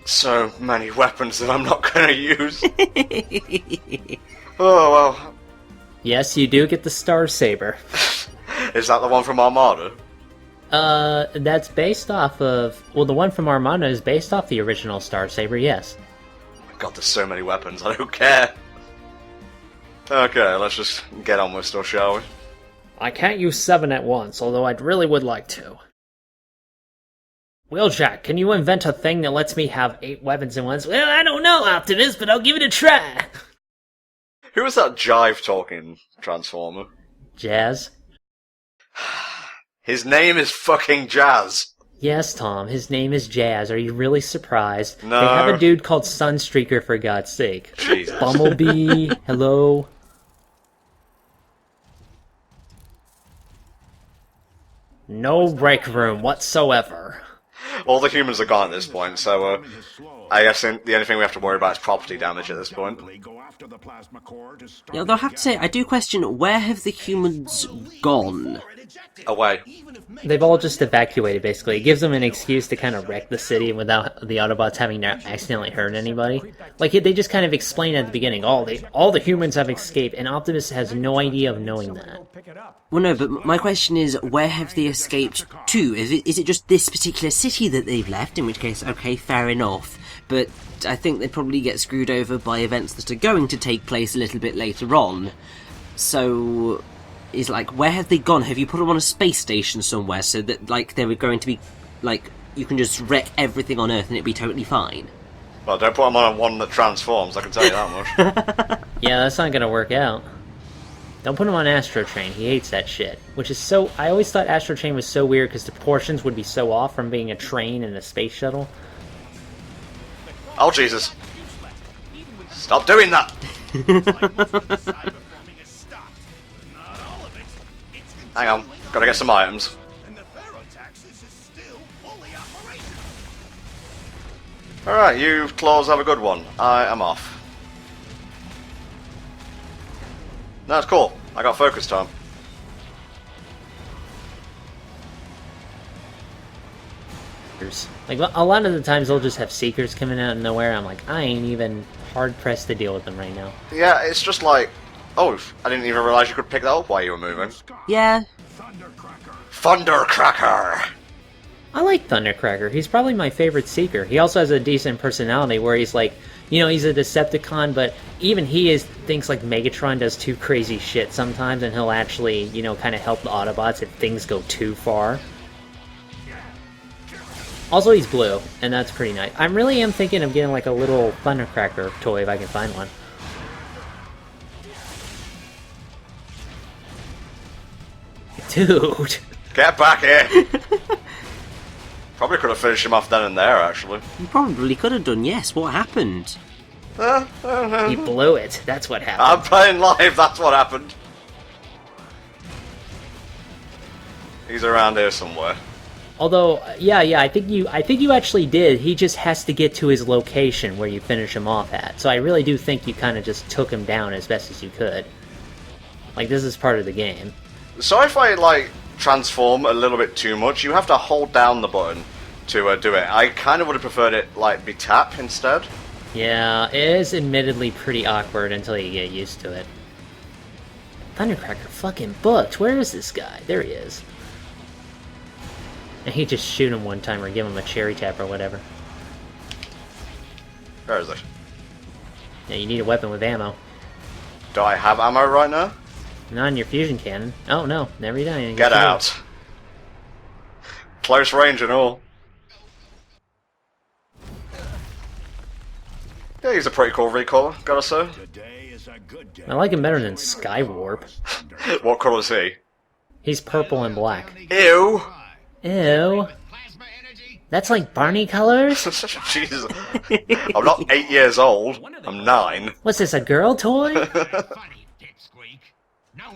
So many weapons that I'm not gonna use. Oh, well. Yes, you do get the Star Saber. Is that the one from Armada? That's based off of... Well, the one from Armada is based off the original Star Saber, yes. God, there's so many weapons, I don't care. Okay, let's just get on with stuff, shall we? I can't use 7 at once, although I'd really would like to. Wheeljack, can you invent a thing that lets me have 8 weapons at once? Well, I don't know, Optimus, but I'll give it a try. Who was that jive-talking Transformer? Jazz? His name is fucking Jazz. Yes, Tom, his name is Jazz. Are you really surprised? No. They have a dude called Sunstreaker, for God's sake. Jesus. Bumblebee, hello? No break room whatsoever. All the humans are gone at this point, so I guess the only thing we have to worry about is property damage at this point. Yeah, although I have to say, I do question, where have the humans gone? Away. They've all just evacuated, basically. It gives them an excuse to kind of wreck the city without the Autobots having to accidentally hurt anybody. Like, they just kind of explain at the beginning, all the humans have escaped, and Optimus has no idea of knowing that. Well, no, but my question is, where have they escaped to? Is it just this particular city that they've left? In which case, okay, fair enough. But I think they probably get screwed over by events that are going to take place a little bit later on. So, is like, where have they gone? Have you put them on a space station somewhere so that, like, they were going to be, like, you can just wreck everything on Earth and it'd be totally fine? Well, don't put them on one that transforms, I can tell you that much. Yeah, that's not gonna work out. Don't put him on Astro Train, he hates that shit. Which is so... I always thought Astro Train was so weird because the proportions would be so off from being a train and a space shuttle. Oh, Jesus. Stop doing that! Hang on, gotta get some items. Alright, you claws have a good one. I am off. That's cool. I got focus time. Like, a lot of the times they'll just have Seekers coming out of nowhere. I'm like, I ain't even hard-pressed to deal with them right now. Yeah, it's just like... Oh, I didn't even realise you could pick that up while you were moving. Yeah. Thundercracker! I like Thundercracker. He's probably my favorite Seeker. He also has a decent personality where he's like, you know, he's a Decepticon, but even he thinks like Megatron does too crazy shit sometimes, and he'll actually, you know, kind of help the Autobots if things go too far. Also, he's blue, and that's pretty nice. I really am thinking of getting like a little Thundercracker toy if I can find one. Dude! Get back here! Probably could have finished him off then and there, actually. You probably could have done, yes. What happened? He blew it. That's what happened. I'm playing live, that's what happened. He's around here somewhere. Although, yeah, I think you actually did. He just has to get to his location where you finish him off at. So I really do think you kind of just took him down as best as you could. Like, this is part of the game. So if I, like, transform a little bit too much, you have to hold down the button to do it. I kind of would have preferred it, like, be tap instead. Yeah, it is admittedly pretty awkward until you get used to it. Thundercracker fucking booked. Where is this guy? There he is. And he just shoot him one time or give him a cherry tap or whatever. Where is it? Yeah, you need a weapon with ammo. Do I have ammo right now? Not in your fusion cannon. Oh no, never done. Get out. Close range and all. Yeah, he's a pretty cool recaller, gotta say. I like him better than Skywarp. What colour is he? He's purple and black. Ew! Ew. That's like Barney colors? Jesus. I'm not 8 years old. I'm 9. What's this, a girl toy?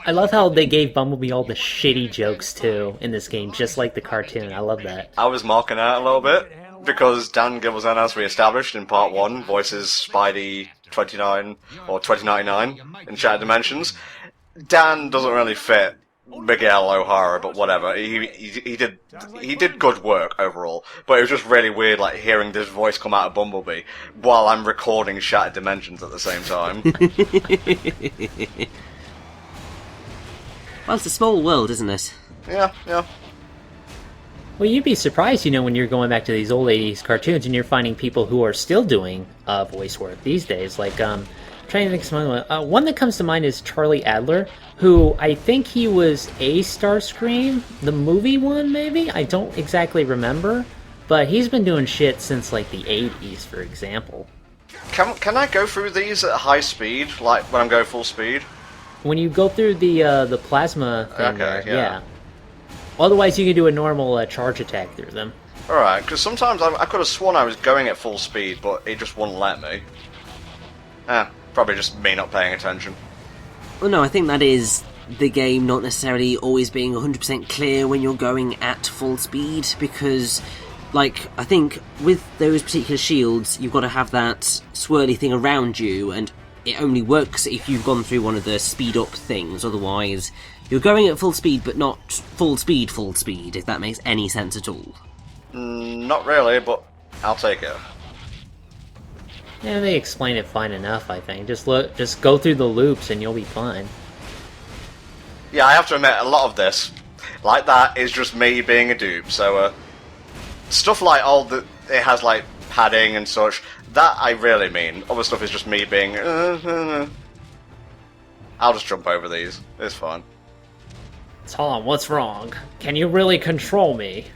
I love how they gave Bumblebee all the shitty jokes, too, in this game, just like the cartoon. I love that. I was marking out a little bit, because Dan Gilvezan, as we established in part 1, voices Spidey 29, or 2099, in Shattered Dimensions. Dan doesn't really fit Miguel O'Hara, but whatever. He did good work overall. But it was just really weird, like hearing this voice come out of Bumblebee while I'm recording Shattered Dimensions at the same time. Well, it's a small world, isn't it? Yeah. Well, you'd be surprised, when you're going back to these old 80s cartoons and you're finding people who are still doing voice work these days. Like, trying to think of some one that comes to mind is Charlie Adler, who I think he was a Starscream, the movie one, maybe? I don't exactly remember. But he's been doing shit since, like, the 80s, for example. Can I go through these at high speed, like when I'm going full speed? When you go through the plasma thing Okay, there, yeah. Otherwise, you can do a normal charge attack through them. Alright, because sometimes I could have sworn I was going at full speed, but it just wouldn't let me. Probably just me not paying attention. Well, no, I think that is the game not necessarily always being 100% clear when you're going at full speed, because, like, I think with those particular shields, you've got to have that swirly thing around you, and it only works if you've gone through one of the speed up things, otherwise you're going at full speed, but not full speed, if that makes any sense at all. Not really, but I'll take it. Yeah, they explain it fine enough, I think. Just go through the loops and you'll be fine. Yeah, I have to admit, a lot of this, like that, is just me being a dupe, so, stuff like it has, like, padding and such, that I really mean. Other stuff is just me being, I'll just jump over these. It's fine. Hold on, what's wrong? Can you really control me?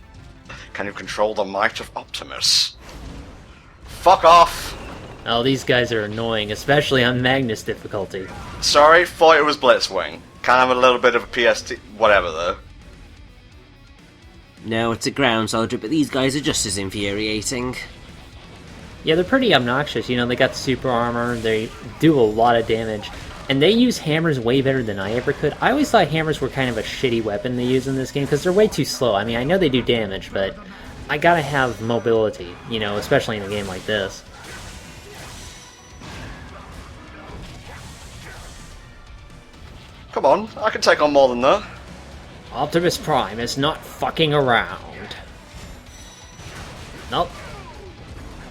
Can you control the might of Optimus? Fuck off! Oh, these guys are annoying, especially on Magnus difficulty. Sorry, thought it was Blitzwing. Kind of a little bit of a PST... whatever, though. No, it's a ground soldier, but these guys are just as infuriating. Yeah, they're pretty obnoxious, they got super armor, they do a lot of damage, and they use hammers way better than I ever could. I always thought hammers were kind of a shitty weapon to use in this game, because they're way too slow. I mean, I know they do damage, but I gotta have mobility, especially in a game like this. Come on, I can take on more than that. Optimus Prime is not fucking around. Nope.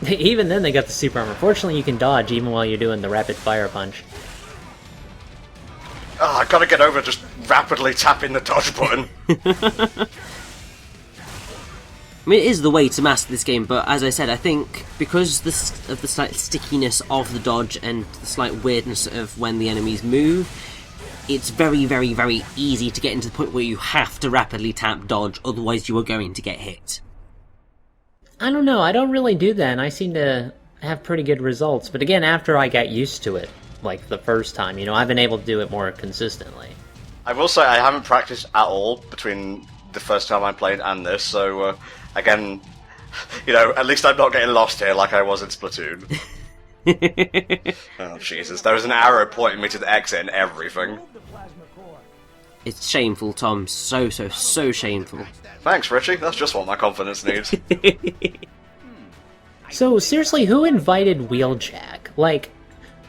Even then they got the super armor. Fortunately, you can dodge even while you're doing the rapid fire punch. Oh, I gotta get over just rapidly tapping the dodge button. I mean, it is the way to master this game, but as I said, I think because of the slight stickiness of the dodge and the slight weirdness of when the enemies move, it's very, very, very easy to get into the point where you have to rapidly tap dodge, otherwise you are going to get hit. I don't know, I don't really do that, and I seem to have pretty good results. But again, after I got used to it, like the first time, I've been able to do it more consistently. I will say I haven't practiced at all between the first time I played and this, so again, at least I'm not getting lost here like I was in Splatoon. Oh, Jesus. There was an arrow pointing me to the exit and everything. It's shameful, Tom. So shameful. Thanks, Richie. That's just what my confidence needs. So, seriously, who invited Wheeljack? Like,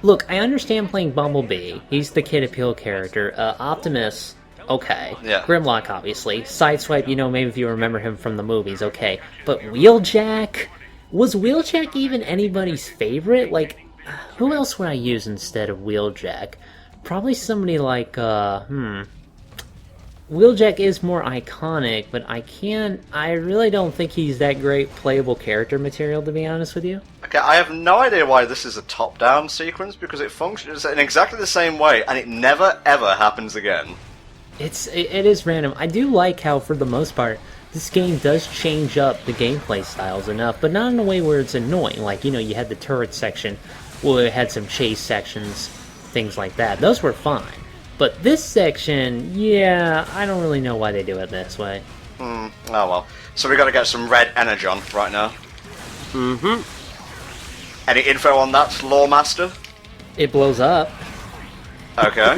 look, I understand playing Bumblebee. He's the Kid Appeal character. Optimus, okay. Yeah. Grimlock, obviously. Sideswipe, maybe if you remember him from the movies, okay. But Wheeljack? Was Wheeljack even anybody's favorite? Like, who else would I use instead of Wheeljack? Probably somebody like, Wheeljack is more iconic, but I really don't think he's that great playable character material, to be honest with you. Okay, I have no idea why this is a top-down sequence, because it functions in exactly the same way, and it never, ever happens again. It is random. I do like how, for the most part, this game does change up the gameplay styles enough, but not in a way where it's annoying. Like, you had the turret section, where it had some chase sections, things like that. Those were fine. But this section, yeah, I don't really know why they do it this way. Oh well. So we gotta get some red Energon right now. Any info on that, Lore Master? It blows up. Okay.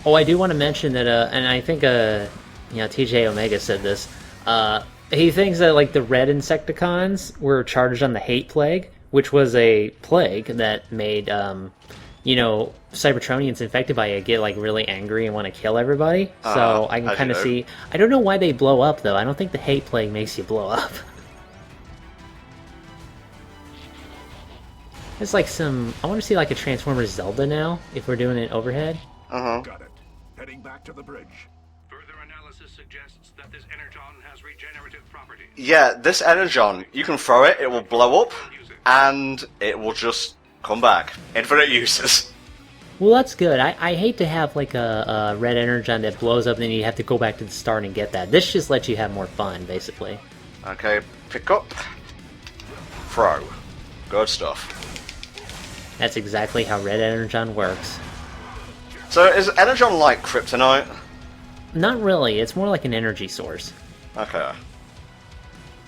Oh, I do want to mention that, and I think, TJ Omega said this, he thinks that, like, the red Insecticons were charged on the Hate Plague, which was a plague that made, Cybertronians infected by it get like really angry and want to kill everybody. So I can kind of see. I don't know why they blow up though. I don't think the hate plague makes you blow up. It's like some. I want to see like a Transformers Zelda now. If we're doing it overhead. Uh-huh. Got it. Heading back to the bridge. Further analysis suggests that this energon has regenerative properties. Yeah, this Energon, you can throw it, it will blow up, and it will just come back. Infinite uses. Well, that's good. I hate to have like a red Energon that blows up and then you have to go back to the start and get that. This just lets you have more fun, basically. Okay, pick up. Throw. Good stuff. That's exactly how red Energon works. So is Energon like kryptonite? Not really. It's more like an energy source. Okay.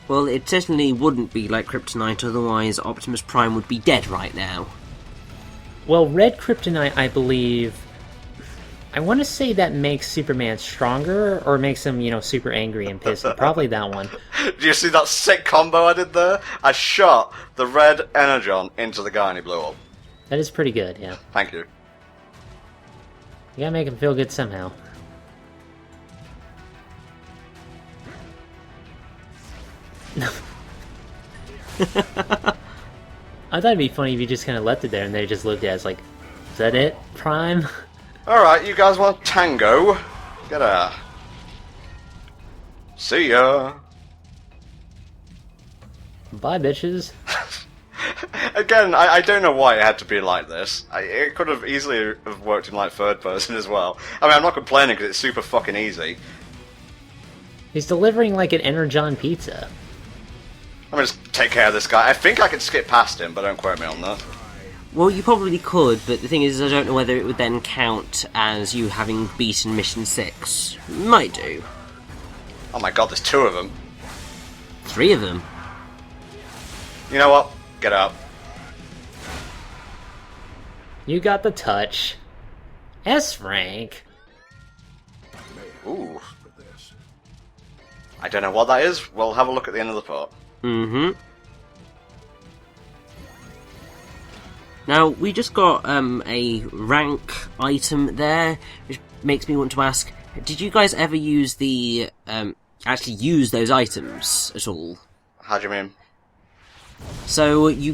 Well, it certainly wouldn't be like kryptonite, otherwise Optimus Prime would be dead right now. Well, red kryptonite, I believe... I want to say that makes Superman stronger, or makes him, super angry and pissed. Probably that one. Do you see that sick combo I did there? I shot the red Energon into the guy and he blew up. That is pretty good, yeah. Thank you. You gotta make him feel good somehow. I thought it'd be funny if you just kind of left it there and they just looked at it as like, is that it, Prime? Alright, you guys want tango? Get out. See ya. Bye, bitches. Again, I don't know why it had to be like this. It could have easily have worked in like third person as well. I mean, I'm not complaining because it's super fucking easy. He's delivering like an Energon pizza. I'm gonna just take care of this guy. I think I could skip past him, but don't quote me on that. Well, you probably could, but the thing is, I don't know whether it would then count as you having beaten Mission 6. Might do. Oh my god, there's 2 of them. 3 of them. You know what? Get out. You got the touch. S-rank. Ooh. I don't know what that is. We'll have a look at the end of the part. Mm-hmm. Now, we just got a rank item there, which makes me want to ask, did you guys ever use the, actually use those items at all? How do you mean? So, you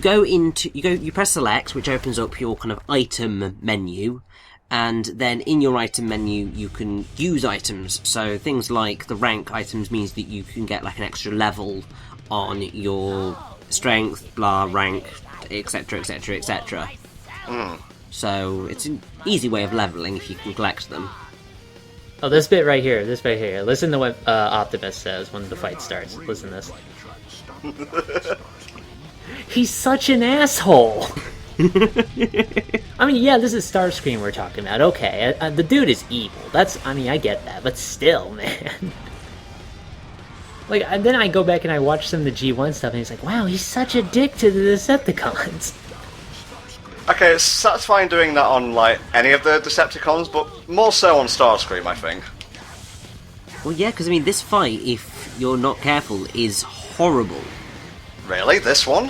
press select, which opens up your kind of item menu, and then in your item menu you can use items. So things like the rank items means that you can get like an extra level on your strength, blah, rank, etc, etc, etc. So it's an easy way of leveling if you can collect them. Oh, this bit right here, Listen to what Optimus says when the fight starts. Listen to this. He's such an asshole! I mean, yeah, this is Starscream we're talking about. Okay, the dude is evil. I get that, but still, man. Like, and then I go back and I watch some of the G1 stuff, and he's like, wow, he's such a dick to the Decepticons. Okay, it's satisfying doing that on, like, any of the Decepticons, but more so on Starscream, I think. Well, yeah, because, I mean, this fight, if you're not careful, is horrible. Really? This one?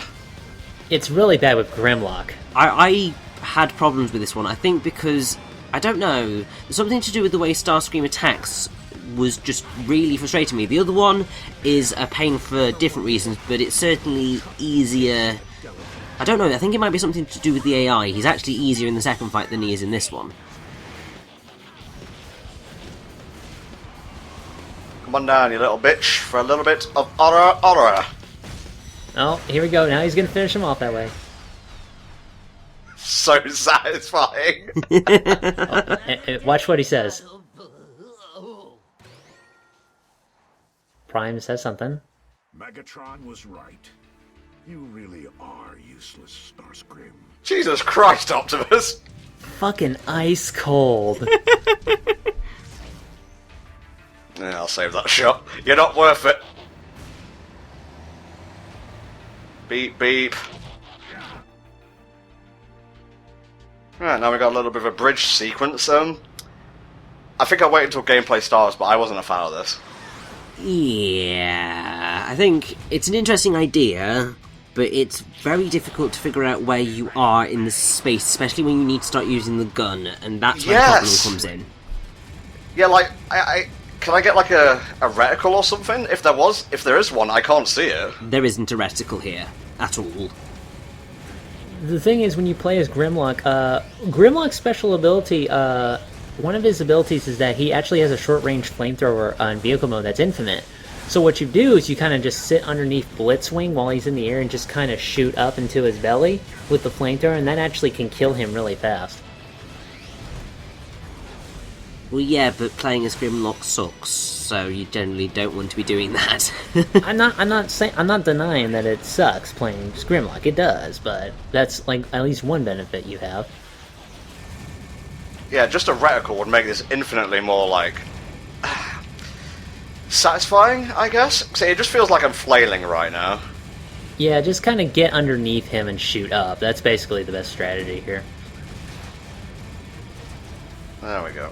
It's really bad with Grimlock. I had problems with this one, I think because, I don't know, something to do with the way Starscream attacks was just really frustrating me. The other one is a pain for different reasons, but it's certainly easier. I don't know, I think it might be something to do with the AI. He's actually easier in the second fight than he is in this one. Come on down, you little bitch, for a little bit of honor. Oh, here we go. Now he's gonna finish him off that way. So satisfying. Watch what he says. Prime says something. Megatron was right. You really are useless, Starscream. Jesus Christ, Optimus. Fucking ice cold. Yeah, I'll save that shot. You're not worth it. Beep, beep. Right, now we got a little bit of a bridge sequence. I think I'll wait until gameplay starts, but I wasn't a fan of this. Yeah, I think it's an interesting idea, but it's very difficult to figure out where you are in the space, especially when you need to start using the gun, and that's where the problem comes in. Yeah, like, can I get like a reticle or something? If there is one, I can't see it. There isn't a reticle here at all. The thing is, when you play as Grimlock, Grimlock's special ability, one of his abilities is that he actually has a short-range flamethrower in vehicle mode that's infinite. So what you do is you kind of just sit underneath Blitzwing while he's in the air and just kind of shoot up into his belly with the flamethrower, and that actually can kill him really fast. Well, yeah, but playing as Grimlock sucks, so you generally don't want to be doing that. I'm not denying that it sucks playing as Grimlock. It does, but that's like at least one benefit you have. Yeah, just a reticle would make this infinitely more like satisfying, I guess. So it just feels like I'm flailing right now. Yeah, just kind of get underneath him and shoot up. That's basically the best strategy here. There we go.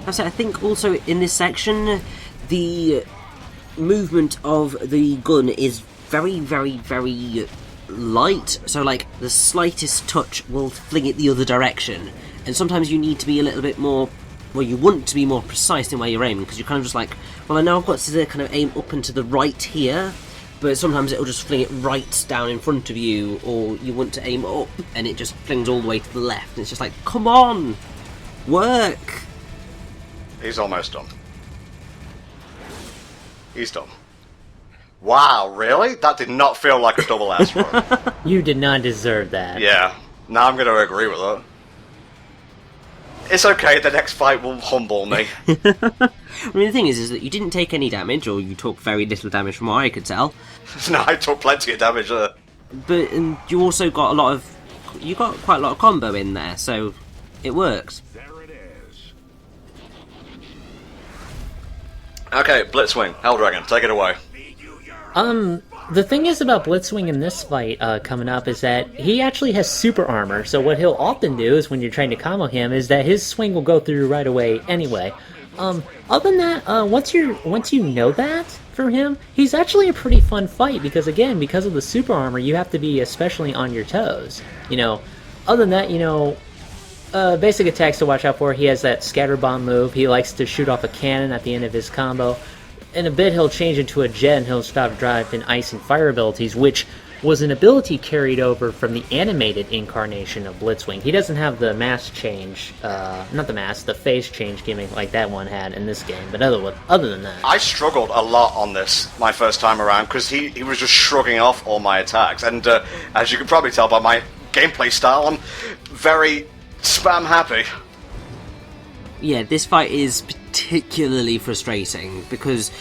I think also in this section, the movement of the gun is very, very, very light. So, like, the slightest touch will fling it the other direction. And sometimes you need to be a little bit more, well, you want to be more precise in where you're aiming, because you're kind of just like, well, I know I've got to kind of aim up and to the right here, but sometimes it'll just fling it right down in front of you, or you want to aim up, and it just flings all the way to the left. And it's just like, come on! Work! He's almost done. He's done. Wow, really? That did not feel like a double S run. You did not deserve that. Yeah, now I'm going to agree with it. It's okay, the next fight will humble me. I mean, the thing is that you didn't take any damage, or you took very little damage from what I could tell. No, I took plenty of damage there. But you also got you got quite a lot of combo in there, so it works. There it is. Okay, Blitzwing, Helldragon, take it away. The thing is about Blitzwing in this fight coming up is that he actually has super armor, so what he'll often do is when you're trying to combo him is that his swing will go through right away anyway. Other than that, once you know that from him, he's actually a pretty fun fight because, again, because of the super armor, you have to be especially on your toes. You know, other than that, you know, basic attacks to watch out for. He has that scatter bomb move. He likes to shoot off a cannon at the end of his combo. In a bit, he'll change into a jet and he'll stop driving ice and fire abilities, which was an ability carried over from the animated incarnation of Blitzwing. He doesn't have the mask change, the face change gimmick like that one had in this game, but other than that. I struggled a lot on this my first time around, because he was just shrugging off all my attacks, and as you can probably tell by my gameplay style, I'm very spam happy. Yeah, this fight is particularly frustrating because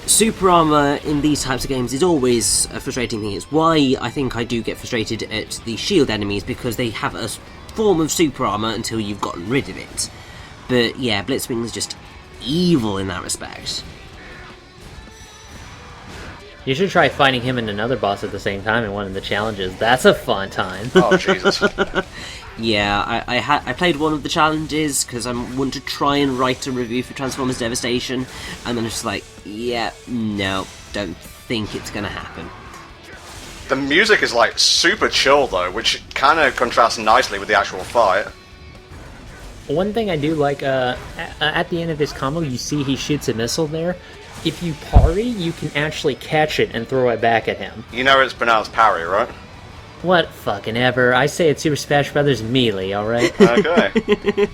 super armor in these types of games is always a frustrating thing. It's why I think I do get frustrated at the shield enemies, because they have a form of super armor until you've gotten rid of it. But yeah, Blitzwing is just evil in that respect. You should try fighting him and another boss at the same time in one of the challenges. That's a fun time. Oh, Jesus. Yeah, I played one of the challenges because I want to try and write a review for Transformers Devastation, and then it's just like, yeah, no, don't think it's gonna happen. The music is like super chill though, which kind of contrasts nicely with the actual fight. One thing I do like, at the end of his combo, you see he shoots a missile there. If you parry, you can actually catch it and throw it back at him. You know it's pronounced parry, right? What fucking ever. I say it's Super Smash Brothers Melee, alright? Okay.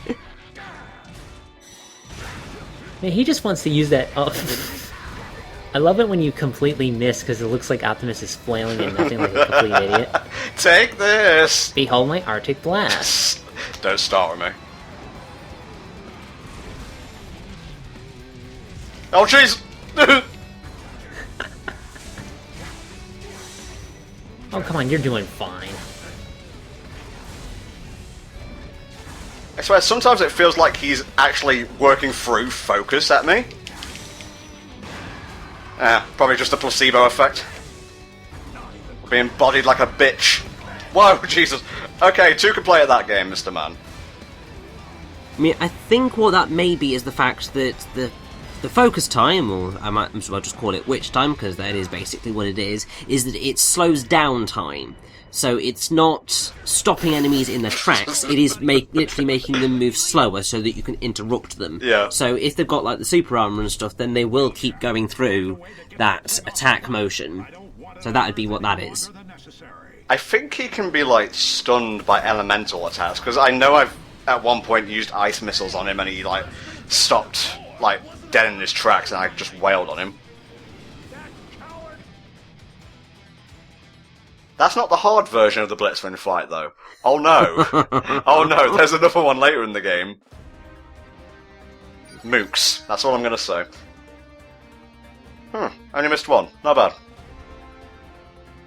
Man, he just wants to use that... Oh. I love it when you completely miss, because it looks like Optimus is flailing and nothing like a complete idiot. Take this! Behold my Arctic Blast. Don't start with me. Oh, jeez! Oh, come on, you're doing fine. I swear, sometimes it feels like he's actually working through focus at me. Probably just a placebo effect. Being bodied like a bitch. Whoa, Jesus. Okay, 2 can play at that game, Mr. Man. I mean, I think what that may be is the fact that the The focus time, or I might as well just call it witch time, because that is basically what it is that it slows down time. So it's not stopping enemies in their tracks, it is literally making them move slower so that you can interrupt them. Yeah. So if they've got like the super armor and stuff, then they will keep going through that attack motion. So that would be what that is. I think he can be, like, stunned by elemental attacks, because I know I've, at one point, used ice missiles on him, and he, like, stopped, like, dead in his tracks, and I just wailed on him. That's not the hard version of the Blitzwing fight, though. Oh no! Oh no, there's another one later in the game. Mooks. That's all I'm gonna say. Only missed one. Not bad.